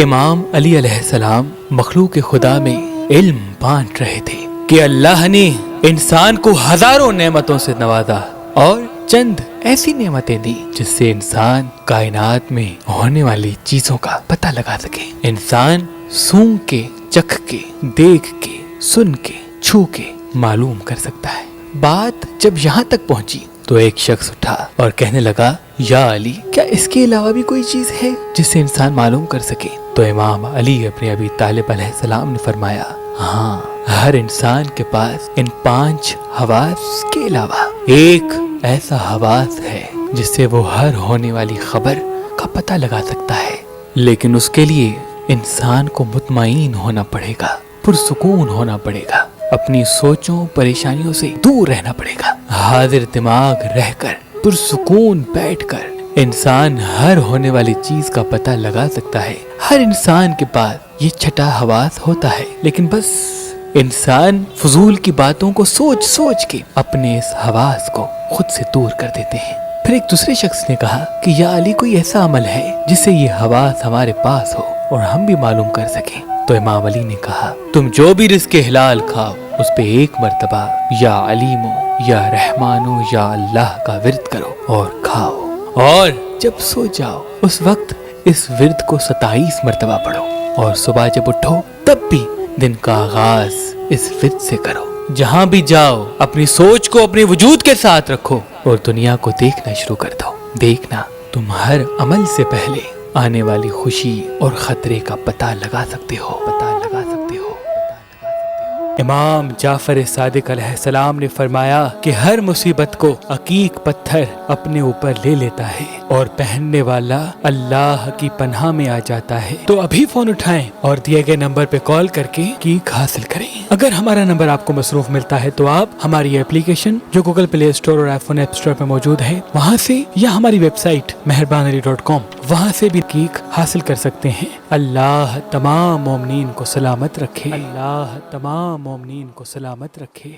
امام علی علیہ السلام مخلوق خدا میں علم بانٹ رہے تھے کہ اللہ نے انسان کو ہزاروں نعمتوں سے نوازا اور چند ایسی نعمتیں دی جس سے انسان کائنات میں ہونے والی چیزوں کا پتہ لگا سکے۔ انسان سونگ کے، چکھ کے، دیکھ کے، سن کے، چھو کے معلوم کر سکتا ہے۔ بات جب یہاں تک پہنچی تو ایک شخص اٹھا اور کہنے لگا، یا علی، کیا اس کے علاوہ بھی کوئی چیز ہے جس سے انسان معلوم کر سکے؟ تو امام علی ابن ابی طالب علیہ السلام نے فرمایا، ہاں، ہر انسان کے پاس ان 5 حواس کے علاوہ ایک ایسا حواس ہے جس سے وہ ہر ہونے والی خبر کا پتہ لگا سکتا ہے، لیکن اس کے لیے انسان کو مطمئن ہونا پڑے گا، پرسکون ہونا پڑے گا، اپنی سوچوں پریشانیوں سے دور رہنا پڑے گا۔ حاضر دماغ رہ کر، پرسکون بیٹھ کر انسان ہر ہونے والی چیز کا پتہ لگا سکتا ہے۔ ہر انسان کے پاس یہ چھٹا حواس ہوتا ہے، لیکن بس انسان فضول کی باتوں کو سوچ سوچ کے اپنے اس حواس کو خود سے دور کر دیتے ہیں۔ پھر ایک دوسرے شخص نے کہا کہ یا علی، کوئی ایسا عمل ہے جس سے یہ حواس ہمارے پاس ہو اور ہم بھی معلوم کر سکیں؟ تو امام علی نے کہا، تم جو بھی رزق حلال کھاؤ اس پہ ایک مرتبہ یا علیمو یا رحمانو یا اللہ کا ورد کرو اور کھاؤ، اور جب سو جاؤ اس وقت اس ورد کو 27 مرتبہ پڑھو، اور صبح جب اٹھو تب بھی دن کا آغاز اس ورد سے کرو۔ جہاں بھی جاؤ اپنی سوچ کو اپنے وجود کے ساتھ رکھو اور دنیا کو دیکھنا شروع کر دو۔ دیکھنا تم ہر عمل سے پہلے آنے والی خوشی اور خطرے کا پتہ لگا سکتے ہو۔ امام جعفر صادق علیہ السلام نے فرمایا کہ ہر مصیبت کو عقیق پتھر اپنے اوپر لے لیتا ہے اور پہننے والا اللہ کی پناہ میں آ جاتا ہے۔ تو ابھی فون اٹھائیں اور دیے گئے نمبر پہ کال کر کے عقیق حاصل کریں۔ اگر ہمارا نمبر آپ کو مصروف ملتا ہے تو آپ ہماری اپلیکیشن جو گوگل پلے اسٹور اور آئی فون ایپ اسٹور پہ موجود ہے وہاں سے، یا ہماری ویب سائٹ مہربانعلی.com وہاں سے بھی عقیق حاصل کر سکتے ہیں۔ اللہ تمام مومنین کو سلامت رکھے۔ اللہ تمام مومنین کو سلامت رکھے۔